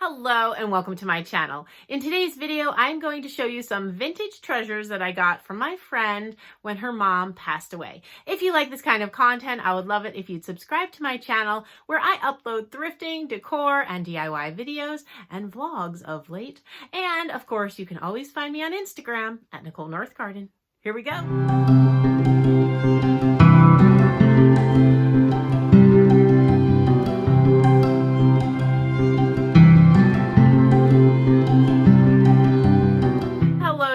Hello and welcome to my channel. In today's video, I'm going to show you some vintage treasures that I got from my friend when her mom passed away. If you like this kind of content, I would love it if you'd subscribe to my channel where I upload thrifting, decor, and DIY videos and vlogs of late. And of course, you can always find me on Instagram at Nicole North Garden. Here we go.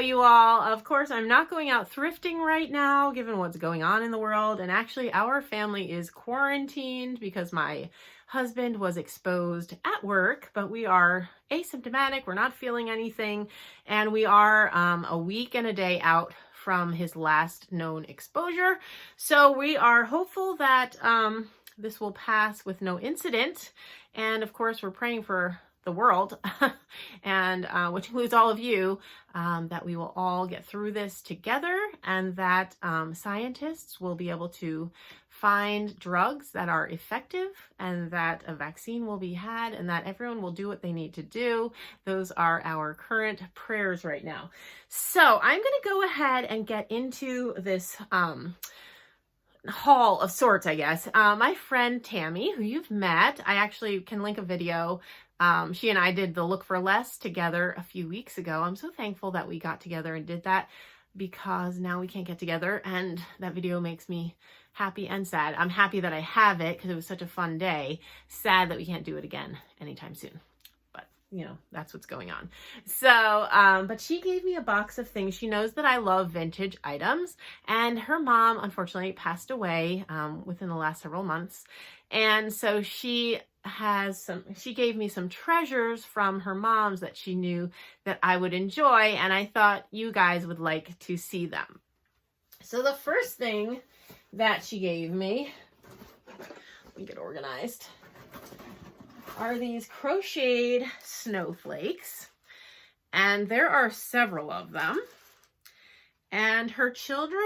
You all. Of course, I'm not going out thrifting right now, given what's going on in the world. And actually, our family is quarantined because my husband was exposed at work, but we are asymptomatic. We're not feeling anything. And we are a week and a day out from his last known exposure. So we are hopeful that this will pass with no incident. And of course, we're praying for the world, and which includes all of you, that we will all get through this together, and that scientists will be able to find drugs that are effective, and that a vaccine will be had, and that everyone will do what they need to do. Those are our current prayers right now. So I'm going to go ahead and get into this haul of sorts, I guess. My friend Tami, who you've met, I actually can link a video. She and I did the Look for Less together a few weeks ago. I'm so thankful that we got together and did that, because now we can't get together, and that video makes me happy and sad. I'm happy that I have it because it was such a fun day. Sad that we can't do it again anytime soon. But, you know, that's what's going on. So, but she gave me a box of things. She knows that I love vintage items, and her mom, unfortunately, passed away within the last several months. And so she gave me some treasures from her mom's that she knew that I would enjoy, and I thought you guys would like to see them. So the first thing that she gave me, let me get organized, are these crocheted snowflakes, and there are several of them. And her children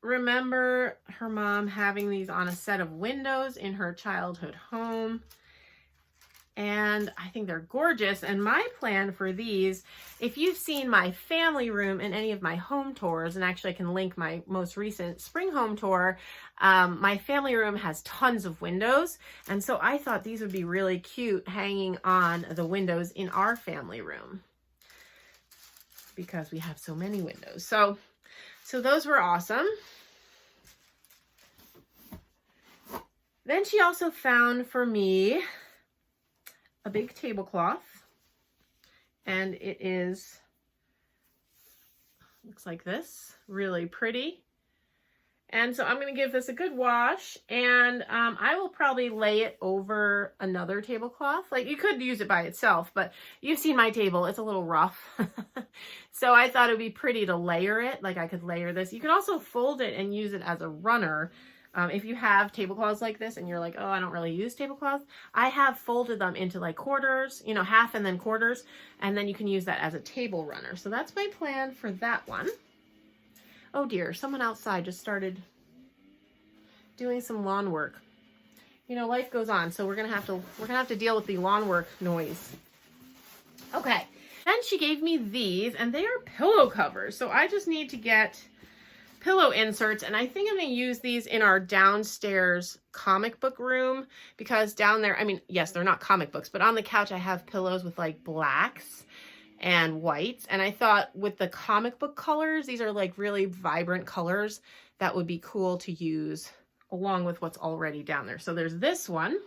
remember her mom having these on a set of windows in her childhood home. And I think they're gorgeous. And my plan for these, if you've seen my family room in any of my home tours, and actually I can link my most recent spring home tour, my family room has tons of windows. And so I thought these would be really cute hanging on the windows in our family room, because we have so many windows. So those were awesome. Then she also found for me a big tablecloth, and it looks like this, really pretty. And so I'm going to give this a good wash, and I will probably lay it over another tablecloth. Like, you could use it by itself, but you've seen my table, it's a little rough. So I thought it would be pretty to layer it. Like, I could layer this. You could also fold it and use it as a runner. If you have tablecloths like this and you're like, oh, I don't really use tablecloths, I have folded them into like quarters, you know, half and then quarters, and then you can use that as a table runner. So that's my plan for that one. Oh dear, someone outside just started doing some lawn work. You know, life goes on, so we're gonna have to deal with the lawn work noise. Okay, then she gave me these, and they are pillow covers. So I just need to get pillow inserts, and I think I'm going to use these in our downstairs comic book room, because down there, I mean, yes, they're not comic books, but on the couch I have pillows with like blacks and whites, and I thought with the comic book colors, these are like really vibrant colors that would be cool to use along with what's already down there. So there's this one,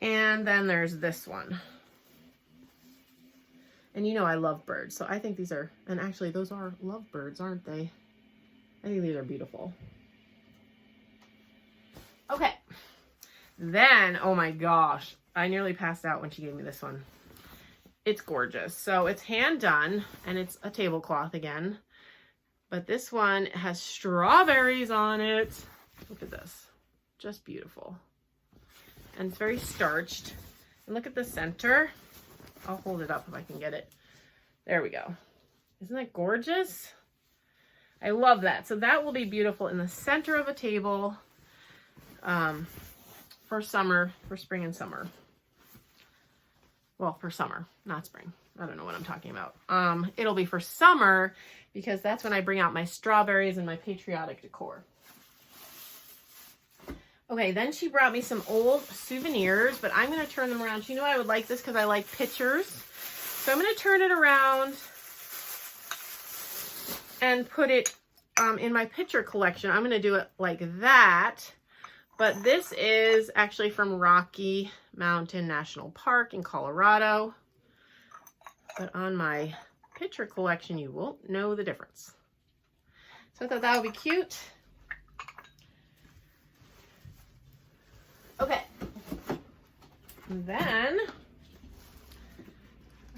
and then there's this one. And you know I love birds, so I think these are, and actually those are lovebirds, aren't they? I think these are beautiful. Okay, then, oh my gosh, I nearly passed out when she gave me this one. It's gorgeous. So it's hand done, and it's a tablecloth again, but this one has strawberries on it. Look at this, just beautiful. And it's very starched. And look at the center. I'll hold it up if I can get it. There we go. Isn't that gorgeous? I love that. So that will be beautiful in the center of a table for for summer, for spring and summer. Well, for summer, not spring. I don't know what I'm talking about. It'll be for summer because that's when I bring out my strawberries and my patriotic decor. Okay, then she brought me some old souvenirs, but I'm going to turn them around. You know I would like this because I like pictures. So I'm going to turn it around and put it in my picture collection. I'm going to do it like that. But this is actually from Rocky Mountain National Park in Colorado. But on my picture collection, you won't know the difference. So I thought that would be cute. Okay. And then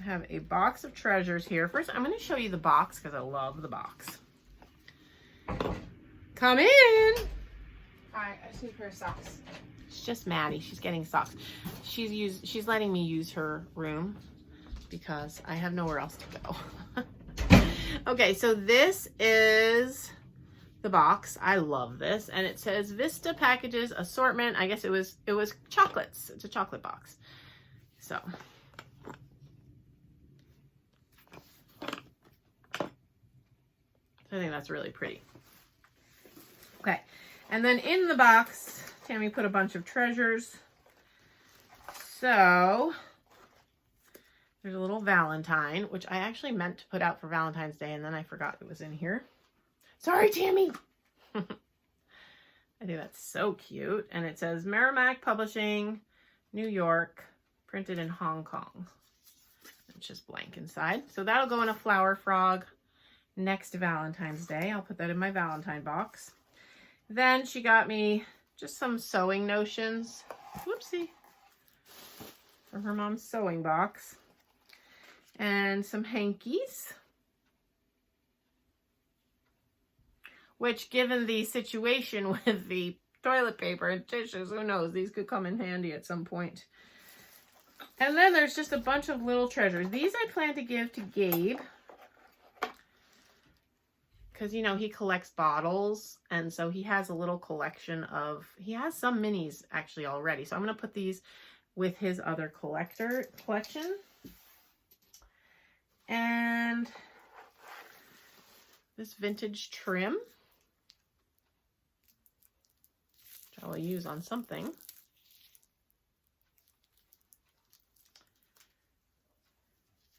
I have a box of treasures here. First, I'm going to show you the box because I love the box. Come in. Hi, I just need a pair of socks. It's just Maddie. She's getting socks. She's letting me use her room because I have nowhere else to go. Okay, so this is the box. I love this, and it says Vista Packages Assortment. I guess it was chocolates. It's a chocolate box. So I think that's really pretty. Okay, and then in the box, Tami put a bunch of treasures. So there's a little Valentine, which I actually meant to put out for Valentine's Day, and then I forgot it was in here. Sorry, Tami. I think that's so cute. And it says Merrimack Publishing, New York, printed in Hong Kong. It's just blank inside. So that'll go in a flower frog next Valentine's Day. I'll put that in my Valentine box. Then she got me just some sewing notions. Whoopsie. From her mom's sewing box. And some hankies. Which, given the situation with the toilet paper and tissues, who knows, these could come in handy at some point. And then there's just a bunch of little treasures. These I plan to give to Gabe. Because, you know, he collects bottles. And so he has a little collection of, he has some minis actually already. So I'm going to put these with his other collection. And this vintage trim, which I will use on something.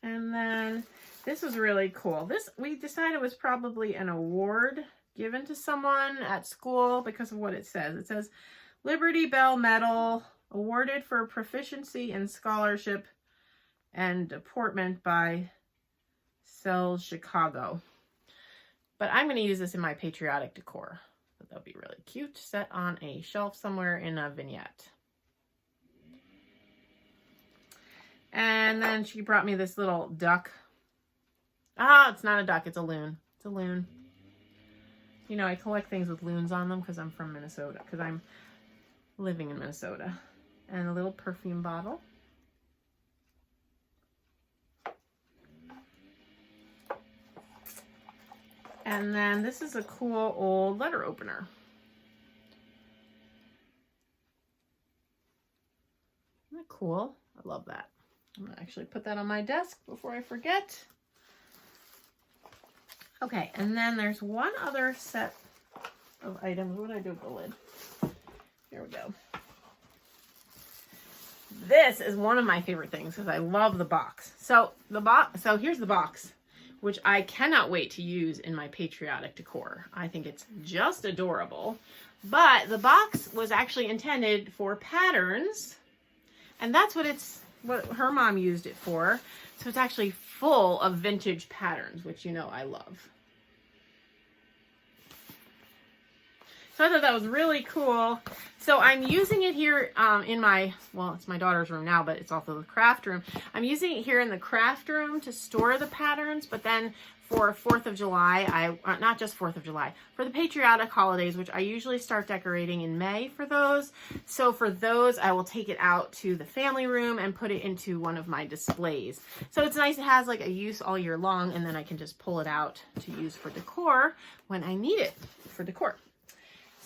And then this was really cool. This, we decided, was probably an award given to someone at school because of what it says. It says Liberty Bell Medal awarded for proficiency in scholarship and deportment by Sells Chicago. But I'm going to use this in my patriotic decor. That'll be really cute. Set on a shelf somewhere in a vignette. And then she brought me this little duck. Ah, it's not a duck. It's a loon. It's a loon. You know, I collect things with loons on them because I'm from Minnesota. Because I'm living in Minnesota. And a little perfume bottle. And then this is a cool old letter opener. Isn't that cool? I love that. I'm going to actually put that on my desk before I forget. Okay, and then there's one other set of items. What did I do with the lid? Here we go. This is one of my favorite things because I love the box. So here's the box, which I cannot wait to use in my patriotic decor. I think it's just adorable. But the box was actually intended for patterns, and that's what her mom used it for. So it's actually full of vintage patterns, which you know I love. So I thought that was really cool. So I'm using it here in my, well, it's my daughter's room now, but it's also the craft room. I'm using it here in the craft room to store the patterns, but then for 4th of July, not just 4th of July, for the patriotic holidays, which I usually start decorating in May for those. So for those, I will take it out to the family room and put it into one of my displays. So it's nice. It has like a use all year long, and then I can just pull it out to use for decor when I need it for decor.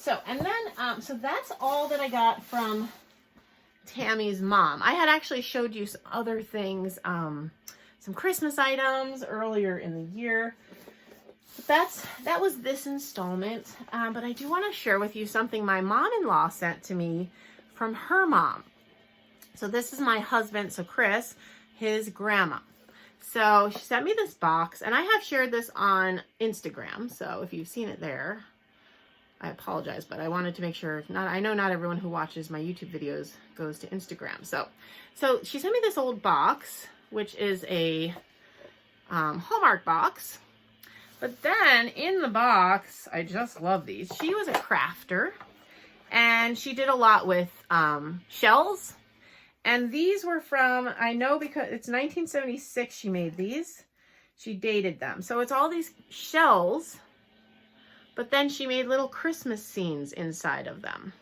So, and then, so that's all that I got from Tammy's mom. I had actually showed you some other things, some Christmas items earlier in the year. But that was this installment. But I do want to share with you something my mom-in-law sent to me from her mom. So this is my husband, so Chris, his grandma. So she sent me this box, and I have shared this on Instagram. So if you've seen it there, I apologize, but I wanted to make sure, I know not everyone who watches my YouTube videos goes to Instagram. So she sent me this old box, which is a Hallmark box. But then in the box, I just love these. She was a crafter, and she did a lot with shells. And these were from, I know because it's 1976 she made these. She dated them. So it's all these shells, but then she made little Christmas scenes inside of them.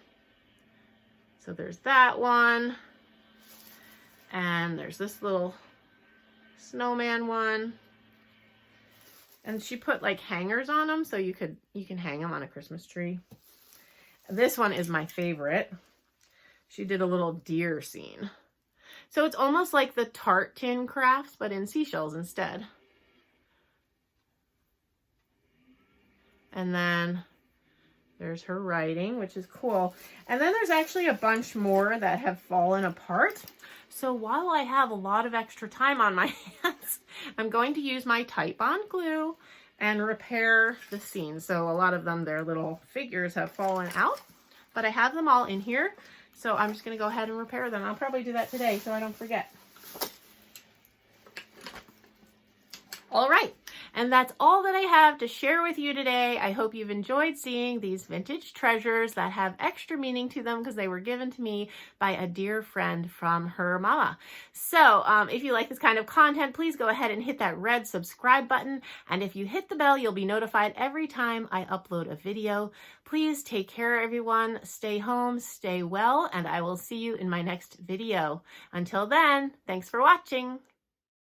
So there's that one. And there's this little snowman one. And she put like hangers on them so you can hang them on a Christmas tree. This one is my favorite. She did a little deer scene. So it's almost like the tart tin crafts, but in seashells instead. And then there's her writing, which is cool. And then there's actually a bunch more that have fallen apart. So while I have a lot of extra time on my hands, I'm going to use my Tite-Bond glue and repair the scenes. So a lot of them, their little figures have fallen out, but I have them all in here. So I'm just going to go ahead and repair them. I'll probably do that today so I don't forget. All right. And that's all that I have to share with you today. I hope you've enjoyed seeing these vintage treasures that have extra meaning to them because they were given to me by a dear friend from her mama. So if you like this kind of content, please go ahead and hit that red subscribe button. And if you hit the bell, you'll be notified every time I upload a video. Please take care, everyone. Stay home, stay well, and I will see you in my next video. Until then, thanks for watching.